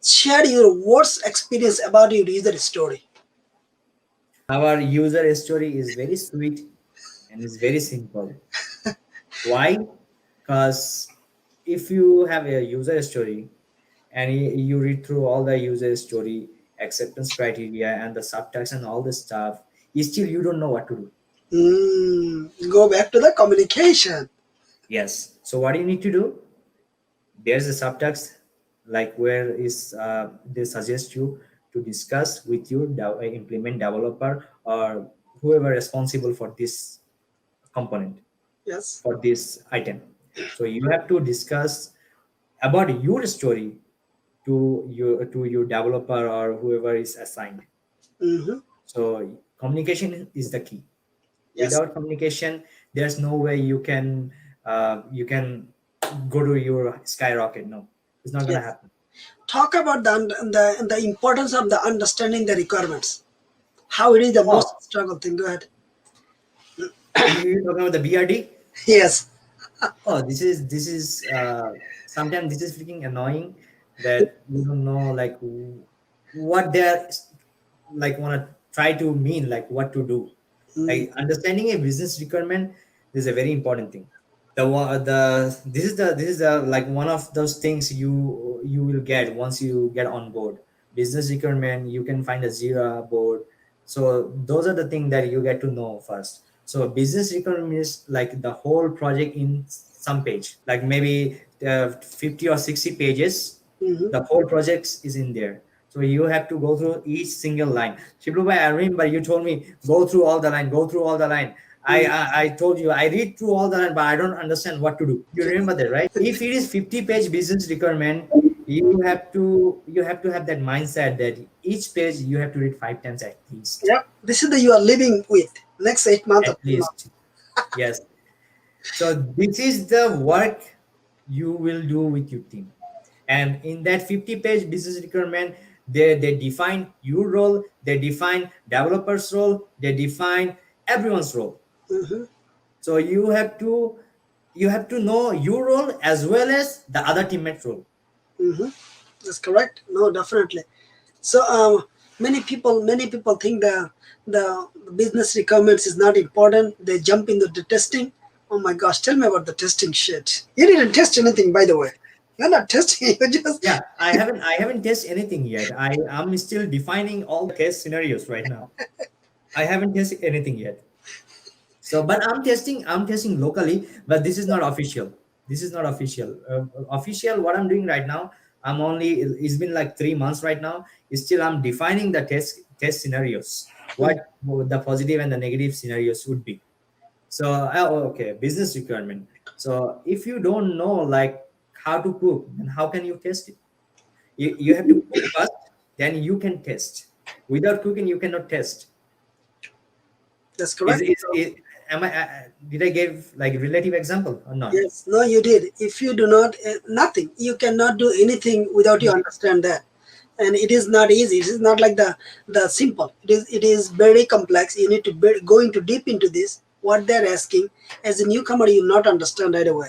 Share your worst experience about your user story. Our user story is very sweet and is very simple. Why? Because if you have a user story and you read through all the user story, acceptance criteria, and the subtext and all this stuff, still you don't know what to do. Go back to the communication. Yes. So what do you need to do? There's a subtext, like where is they suggest you to discuss with your implement developer or whoever responsible for this component, Yes. for this item. So you have to discuss about your story to your developer or whoever is assigned. Mm-hmm. So communication is the key. Yes. Without communication, there's no way you can go to your skyrocket. No, it's not gonna Yes. happen. Talk about the importance of the understanding the requirements. How it is the Oh, most struggle thing. Go ahead. you talking about the BRD? Yes. Oh, this is sometimes this is freaking annoying that you don't know like what they're like want to try to mean, like what to do. Mm, Like understanding a business requirement is a very important thing. The this is the like one of those things you will get once you get on board. Business requirement, you can find a Jira board. So those are the things that you get to know first. So business requirement is like the whole project in some page, like maybe 50 or 60 pages. mhm. The whole project is in there. So you have to go through each single line. Shiblu bhai, I remember you told me go through all the line, go through all the line. I told you I read through all the line, but I don't understand what to do. You remember that, right? If it is 50-page business requirement, you have to have that mindset that each page you have to read 5 times at least. Yep. This is the you are living with next 8 months or At 3 months. least. Yes. So this is the work you will do with your team. And in that 50-page business requirement, they define your role, they define developer's role, they define everyone's role. Mm-hmm. So you have to know your role as well as the other teammate's role. Mm-hmm. That's correct. No, definitely. So many people think the business requirements is not important. They jump into the testing. Oh my gosh, tell me about the testing shit. You didn't test anything, by the way. You're not testing. You just Yeah, I haven't tested anything yet. I'm still defining all the case scenarios right now. I haven't tested anything yet. So, but I'm testing locally, but this is not official. This is not official. Official, what I'm doing right now, it's been like 3 months right now. Is still I'm defining the test scenarios. What the positive and the negative scenarios would be. So, okay, business requirement. So, if you don't know like how to cook, then how can you test it? You have to cook first, then you can test. Without cooking, you cannot test. that's Is correct. is, is am I did I give like relative example or not? Yes, no, you did. If you do not, nothing. You cannot do anything without you understand that, and it is not easy. It is not like the simple. It is very complex. You need to go into deep into this. What they're asking as a newcomer, you will not understand right away,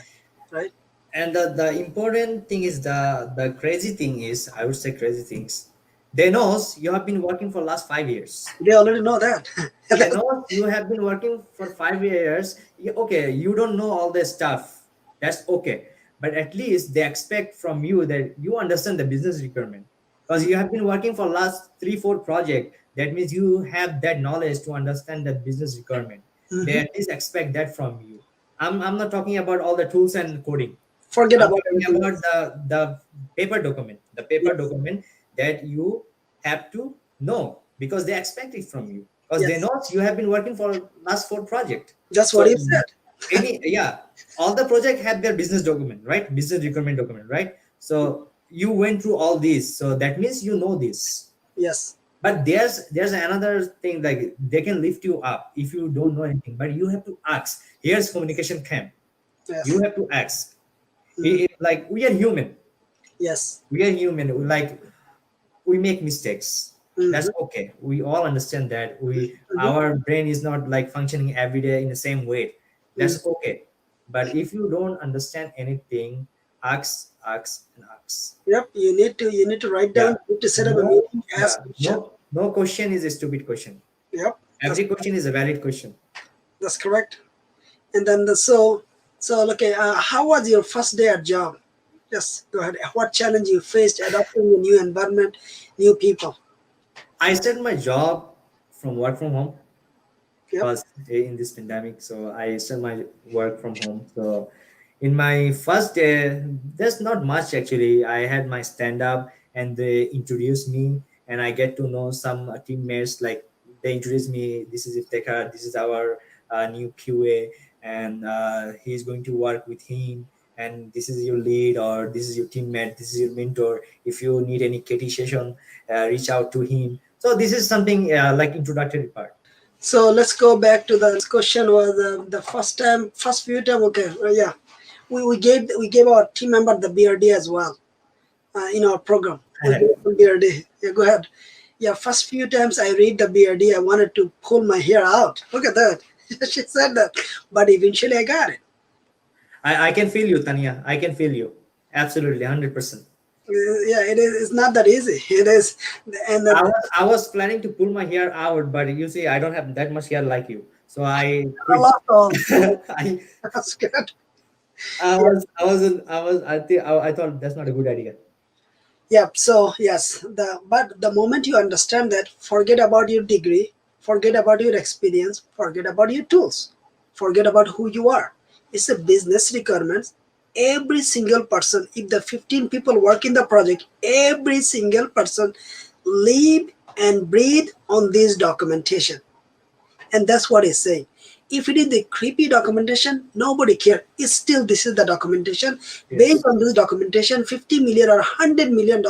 right? And the important thing is the crazy thing is, I would say crazy things. They knows you have been working for last 5 years. They already know that. They know you have been working for 5 years. Okay, you don't know all this stuff. That's okay. But at least they expect from you that you understand the business requirement. Because you have been working for last 3, 4 project. That means you have that knowledge to understand the business requirement. They Mhm. at least expect that from you. I'm not talking about all the tools and coding. Forget I'm about talking everything about else. the paper document, the paper Yes, document that you have to know because they expect it from you because they yes, know you have been working for last 4 project. that's what So you said. all the project have their business document, right? Business requirement document, right? So you went through all these, so that means you know this. Yes, But there's another thing, like they can lift you up if you don't know anything, but you have to ask. Here's communication camp. You yes, have to ask. mm, Like we are human, yes, like we make mistakes. That's hmm, okay, we all understand that we hmm, our brain is not like functioning every day in the same way. hmm, That's okay. But if you don't understand anything, and ask. Yep, you need to write Yeah. down, you need to set up a No, meeting, yeah. ask question. No question is a stupid question. Yep, Every question is a valid question. that's correct. And then so okay, how was your first day at job? Yes, go ahead. What challenge you faced adapting a new environment, new people? I started my job from work from home Yep. first in this pandemic. So I started my work from home. So in my first day, there's not much actually. I had my stand up and they introduced me and I get to know some teammates. Like they introduced me. This is Iftekar. This is our new QA, and he's going to work with him. And this is your lead, or this is your teammate. This is your mentor. If you need any KT session, reach out to him. So this is something like introductory part. So let's go back to the question was the first few time. Okay, yeah, we gave our team member the BRD as well in our program. We gave them BRD. Yeah, go ahead. Yeah, first few times I read the BRD, I wanted to pull my hair out. Look at that. She said that, but eventually I got it. I can feel you, Tanya. I can feel you. Absolutely, 100%. Yeah, it is. It's not that easy. It is, and I was planning to pull my hair out, but you see, I don't have that much hair like you, so I I quit. lost all. I That's good. I was I wasn't I was I think I thought that's not a good idea. Yep. So yes, the moment you understand that, forget about your degree, forget about your experience, forget about your tools, forget about who you are. It's a business requirements. Every single person, if the 15 people work in the project, every single person live and breathe on this documentation. And that's what he's saying. If it is the creepy documentation, nobody care. It's still this is the documentation. Based Yes. on this documentation, 50 million or $100 million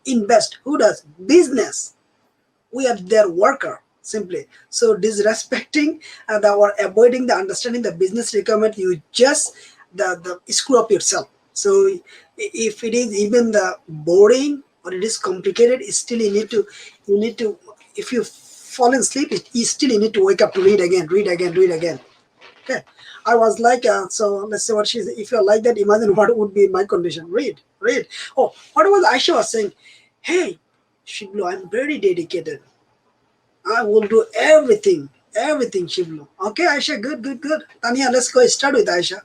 invest. Who does? Business. We are their worker simply. So disrespecting or avoiding the understanding the business requirement, you just the screw up yourself. So if it is even the boring or it is complicated, it's still you need to if you fall asleep, you still you need to wake up to read again, read again, read again. Okay. I was like, so let's say what she's, if you're like that, imagine what would be my condition. Read, read. Oh, what was Aisha was saying? Hey, Shiblu, I'm very dedicated. I will do everything, everything, Shiblu. Okay, Aisha, good, good, good. Tanya, let's go start with Aisha.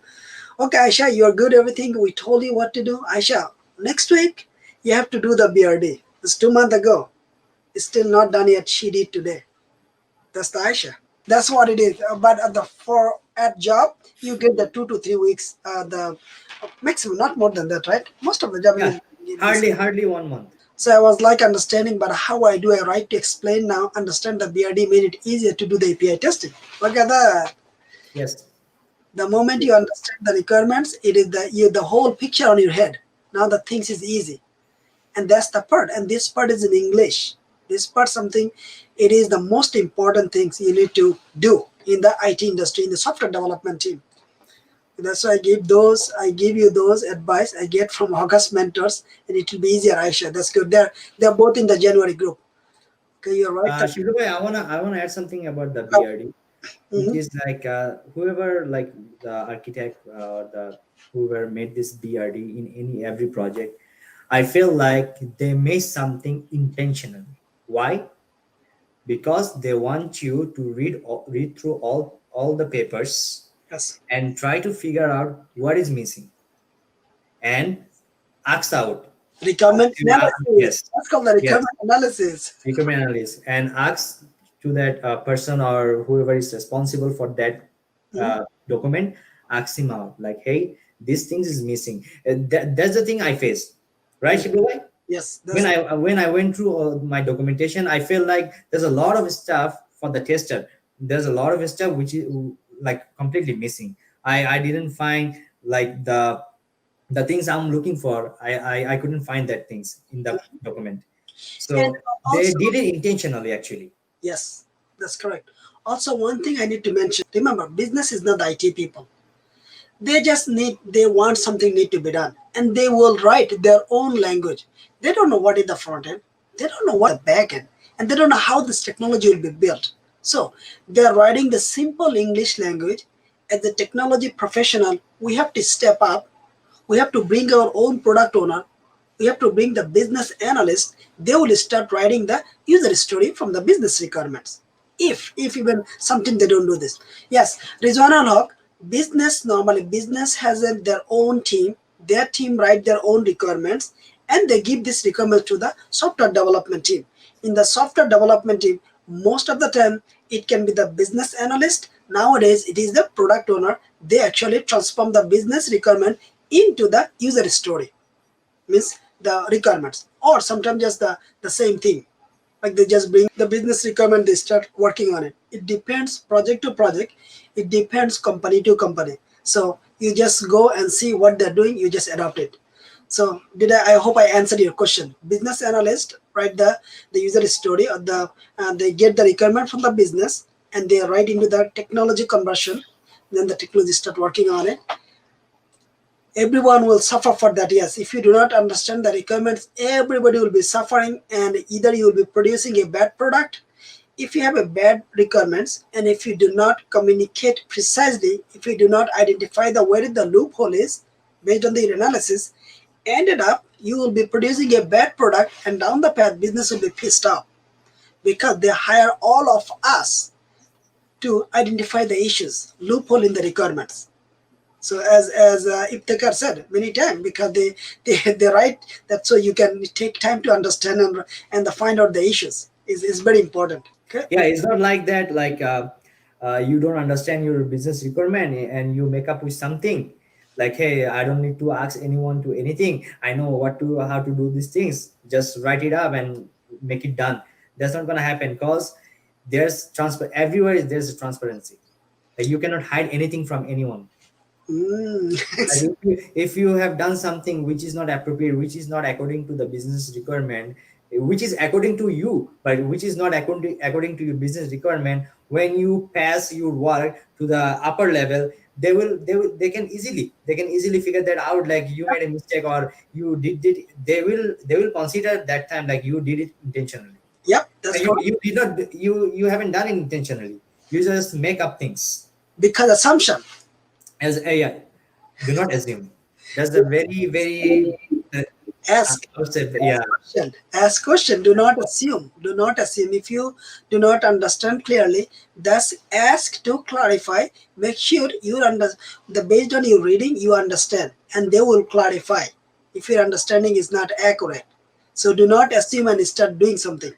Okay, Aisha, you're good, everything. We told you what to do. Aisha, next week, you have to do the BRD. It's 2 months ago. It's still not done yet. She did today. That's the Aisha. That's what it is. But at the for at job, you get the 2 to 3 weeks, the maximum, not more than that, right? Most of the job Yeah. is this. Hardly 1 month. So I was like understanding, but how I do I write to explain now? Understand the BRD made it easier to do the API testing. Look at that. Yes. The moment you understand the requirements, it is the whole picture on your head. Now the things is easy, and that's the part. And this part is in English. This part something, it is the most important things you need to do in the IT industry, in the software development team. That's why I give you those advice I get from August mentors, and it will be easier, Aisha. That's good. They're both in the January group. Okay, you're right. Shiblu bhai, I wanna add something about the BRD. It Mhm. is like whoever like the architect or the whoever made this BRD in any every project, I feel like they made something intentional. Why? Because they want you to read through all the papers Yes. and try to figure out what is missing and ask out. Requirement analysis. Yes, That's called the yes, requirement analysis. requirement analysis and ask to that person or whoever is responsible for that Mhm. document. Ask him out like, hey, these things is missing. That's the thing I faced, right, Mhm. Shiblu? Yes, when that's I went through all my documentation, I feel like there's a lot of stuff for the tester. There's a lot of stuff which is like completely missing. I didn't find like the things I'm looking for. I couldn't find that things in the document. and So they also did it intentionally actually. yes, that's correct. Also, one thing I need to mention. Remember, business is not IT people. They want something need to be done, and they will write their own language. They don't know what is the front end, they don't know what the back end, and they don't know how this technology will be built. So they are writing the simple English language. As a technology professional, we have to step up. We have to bring our own product owner, we have to bring the business analyst. They will start writing the user story from the business requirements. If even something they don't do this. Yes, Rizwan and Hawk, business, normally business has their own team. Their team write their own requirements, and they give this requirement to the software development team. In the software development team, most of the time it can be the business analyst. Nowadays it is the product owner. They actually transform the business requirement into the user story, means the requirements, or sometimes just the same thing, like they just bring the business requirement, they start working on it. It depends project to project, it depends company to company. So you just go and see what they're doing, you just adopt it. So did I hope I answered your question. Business analyst write the user story, or they get the requirement from the business, and they write into the technology conversion. Then the technology start working on it. Everyone will suffer for that. Yes, if you do not understand the requirements, everybody will be suffering, and either you will be producing a bad product. If you have a bad requirements, and if you do not communicate precisely, if you do not identify the where the loophole is based on the analysis, ended up you will be producing a bad product, and down the path business will be pissed off because they hire all of us to identify the issues loophole in the requirements. So as Iftekher said many times, because they write that so you can take time to understand and to find out the issues is very important. Okay. Yeah, it's not like that, like you don't understand your business requirement and you make up with something like, hey, I don't need to ask anyone to anything, I know what to how to do these things, just write it up and make it done. That's not going to happen, because there's transfer everywhere, there's a transparency, like you cannot hide anything from anyone. Mm, Like if you have done something which is not appropriate, which is not according to the business requirement, which is according to you, but which is not according to your business requirement, when you pass your work to the upper level, they can easily figure that out, like you made a mistake or you did it. They will consider that time like you did it intentionally. yep, that's You correct. you did not you haven't done it intentionally. You just make up things Because assumption. as AI. Do not assume. That's a very, very, I Ask. would say, yeah. Question. Ask question. Do not assume. Do not assume. If you do not understand clearly, thus ask to clarify. Make sure you under the based on your reading you understand, and they will clarify if your understanding is not accurate. So do not assume and start doing something.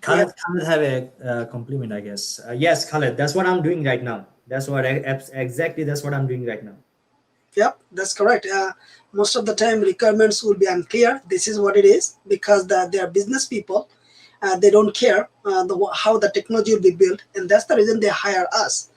We have. Khaled have a compliment, I guess. Yes, Khaled, that's what I'm doing right now. Exactly that's what I'm doing right now. Yep, that's correct. Most of the time, requirements will be unclear. This is what it is because they are business people. They don't care how the technology will be built, and that's the reason they hire us.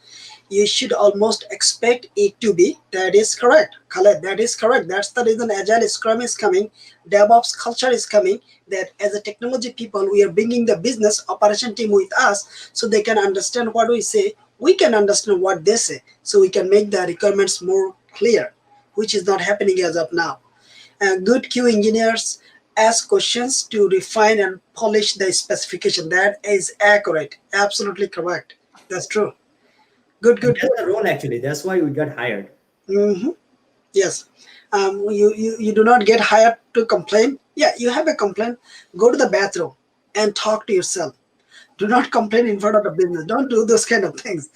You should almost expect it to be. That is correct, Khaled. That is correct. That's the reason Agile Scrum is coming, DevOps culture is coming. That as a technology people, we are bringing the business operation team with us, so they can understand what we say. We can understand what they say, so we can make the requirements more clear, which is not happening as of now. Good Q engineers ask questions to refine and polish the specification. That is accurate. Absolutely correct. That's true. Good, And good, that's good. the role, actually. That's why we got hired. Hmm. Yes. You do not get hired to complain. Yeah, you have a complaint. Go to the bathroom and talk to yourself. Do not complain in front of the business. Don't do those kind of things.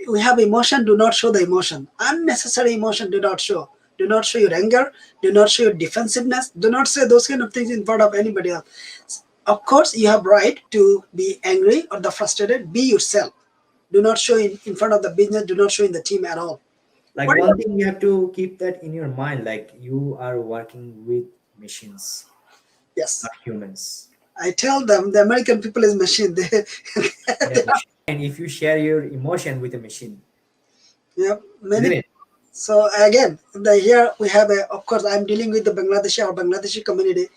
We have emotion. Do not show the emotion. Unnecessary emotion. Do not show. Do not show your anger. Do not show your defensiveness. Do not say those kind of things in front of anybody else. Of course, you have right to be angry or the frustrated. Be yourself. Do not show in front of the business. Do not show in the team at all. Like, What one thing you have to keep that in your mind, like you are working with machines, Yes, not humans. I tell them the American people is machine. Yeah. And if you share your emotion with a machine, Yeah, many. isn't it? So again, here we have a. Of course, I'm dealing with the Bangladeshi community.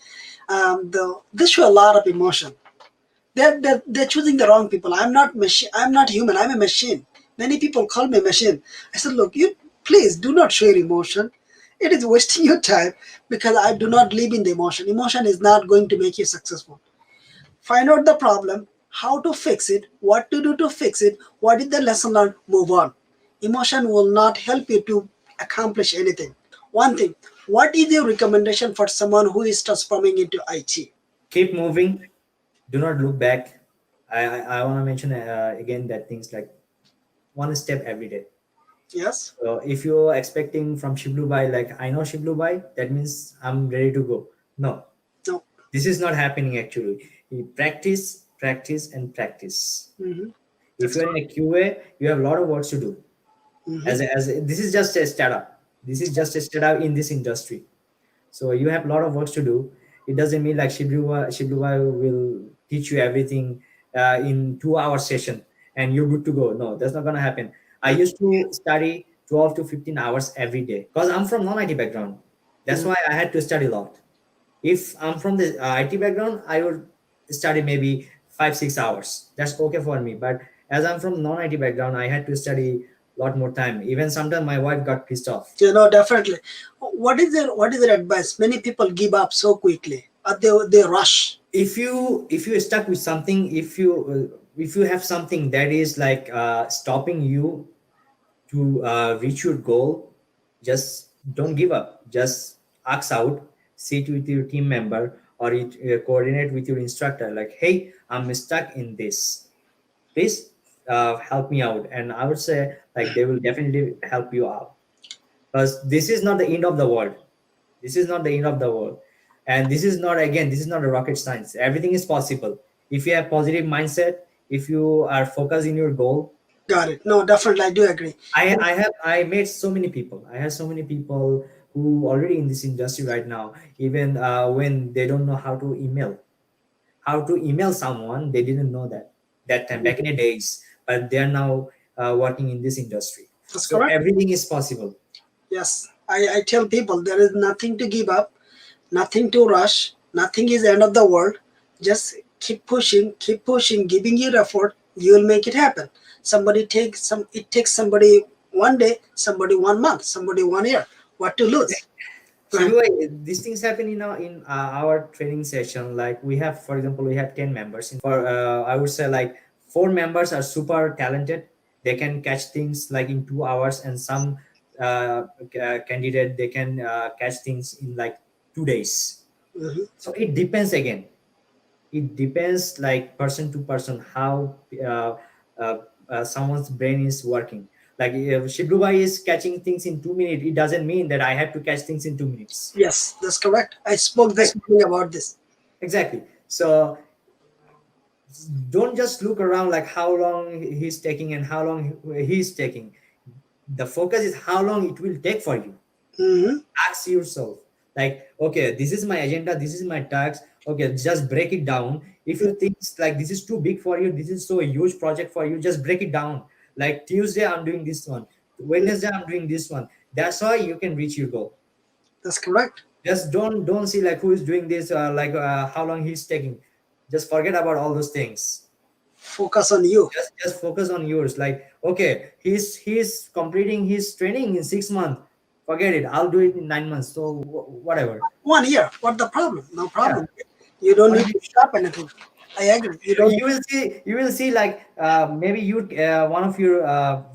They show a lot of emotion. They're choosing the wrong people. I'm not machine. I'm not human. I'm a machine. Many people call me a machine. I said, look, you please do not show your emotion. It is wasting your time because I do not live in the emotion. Emotion is not going to make you successful. Find out the problem, how to fix it, what to do to fix it, what is the lesson learned, move on. Emotion will not help you to accomplish anything. One thing, what is your recommendation for someone who is transforming into IT? Keep moving. Do not look back. I want to mention again that things like one step every day. Yes? So if you're expecting from Shiblu Bhai, like I know Shiblu Bhai, that means I'm ready to go. No, No. this is not happening actually. You practice, practice, and practice. Hmm. If That's you're in a QA, you have a lot of work to do. hmm This is just a startup. This is just a startup in this industry. So you have a lot of work to do. It doesn't mean like Shibluwa will teach you everything in 2 hour session and you're good to go. No, that's not gonna happen. I no. used to study 12 to 15 hours every day because I'm from non-IT background. That's Mhm. why I had to study a lot. If I'm from the IT background, I would study maybe 5 6 hours. That's okay for me. But as I'm from non-IT background, I had to study a lot more time. Even sometimes my wife got pissed off. Definitely. What is their advice? Many people give up so quickly. They rush. If you stuck with something, if you have something that is like stopping you to reach your goal, just don't give up. Just ask out, sit with your team member or coordinate with your instructor like, hey, I'm stuck in this, please help me out. And I would say like they will definitely help you out because this is not the end of the world. This is not the end of the world. And this is not, again, this is not a rocket science. Everything is possible. If you have positive mindset, if you are focused in your goal. Got it. No, definitely, I do agree. I met so many people. I have so many people who already in this industry right now, even when they don't know how to email someone, they didn't know that time back in the days, but they are now working in this industry. That's So correct. everything is possible. Yes, I tell people there is nothing to give up, nothing to rush, nothing is end of the world. Just keep pushing, giving your effort. You will make it happen. Somebody takes some. It takes somebody one day, somebody 1 month, somebody 1 year. What to lose? Right. Shibu, these things happen in our training session. Like we have, for example, we have 10 members. For I would say like 4 members are super talented. They can catch things like in 2 hours, and some candidate they can catch things in like 2 days. Mhm. So it depends again. It depends like person to person how someone's brain is working. Like if Shiblubai is catching things in 2 minutes, it doesn't mean that I have to catch things in 2 minutes. Yes, that's correct. I spoke Right? this morning about this. Exactly. So don't just look around like how long he's taking and how long he's taking. The focus is how long it will take for you. Hmm. Ask yourself like, okay, this is my agenda, this is my task. Okay, just break it down. If you think like this is too big for you, this is so a huge project for you, just break it down. Like Tuesday I'm doing this one, Wednesday I'm doing this one. That's how you can reach your goal. That's correct. Just don't see like who is doing this, like how long he's taking. Just forget about all those things. Focus on you. Just focus on yours. Like, okay, he's completing his training in 6 months. Forget it, I'll do it in 9 months. So whatever. 1 year. What the problem? No Yeah. problem. You don't What need do to stop anything. I agree. You don't. you will see like maybe you one of your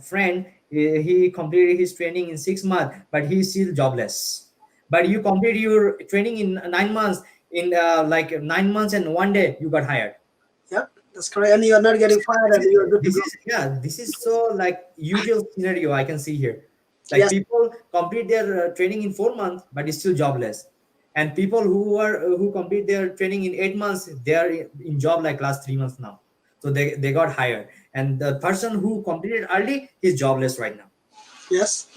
friend, he completed his training in 6 months but he's still jobless, but you complete your training in 9 months. In like 9 months and one day you got hired. Yep, that's correct. And you're not getting fired, and you're good to This go. is yeah, this is so like usual scenario I can see here. Like Yes, people complete their training in 4 months but is still jobless, and people who complete their training in 8 months, they are in job like last 3 months now. So they got hired, and the person who completed early is jobless right now. yes,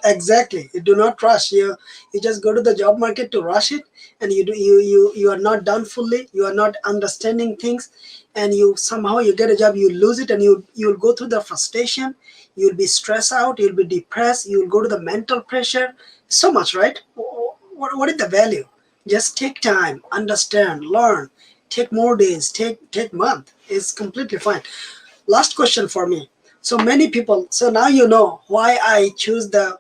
exactly. You do not rush. You just go to the job market to rush it, and you are not done fully. You are not understanding things, and you somehow you get a job, you lose it, and you'll go through the frustration. You'll be stressed out. You'll be depressed. You'll go to the mental pressure. So much, right? What is the value? Just take time, understand, learn. Take more days. Take month. It's completely fine. Last question for me. So many people, so now you know why I choose the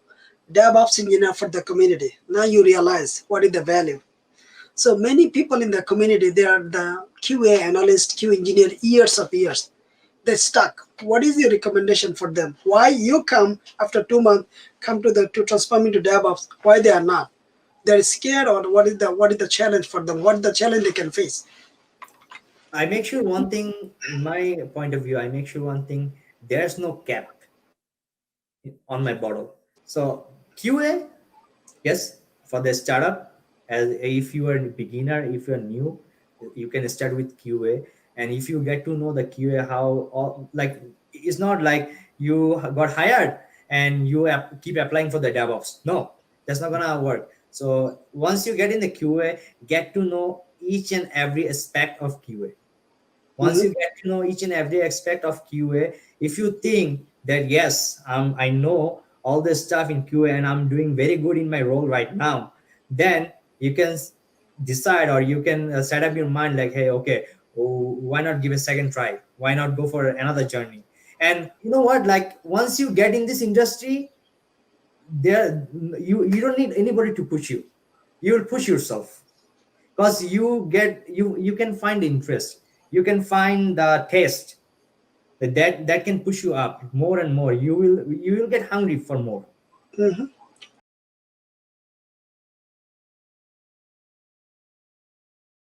DevOps engineer for the community. Now you realize what is the value. So many people in the community, they are the QA analyst, Q engineer, years of years. They're stuck. What is your recommendation for them? Why you come after 2 months, come to the to transform into DevOps? Why they are not? They're scared, or what is the challenge for them? What is the challenge they can face? I make sure one thing, in my point of view, I make sure one thing, there's no cap on my bottle. So QA, yes, for the startup, as if you are a beginner, if you are new, you can start with QA. And if you get to know the QA, how all, like, it's not like you got hired and you keep applying for the DevOps. No, that's not gonna work. So once you get in the QA, get to know each and every aspect of QA. Once Mhm. you get to know each and every aspect of QA, if you think that yes, I know all this stuff in QA and I'm doing very good in my role right now, then you can decide, or you can set up your mind like, hey, okay, oh, why not give a second try? Why not go for another journey? And you know what? Like once you get in this industry, there you don't need anybody to push you. You will push yourself, because you can find interest, you can find the taste that can push you up more and more. You will get hungry for more.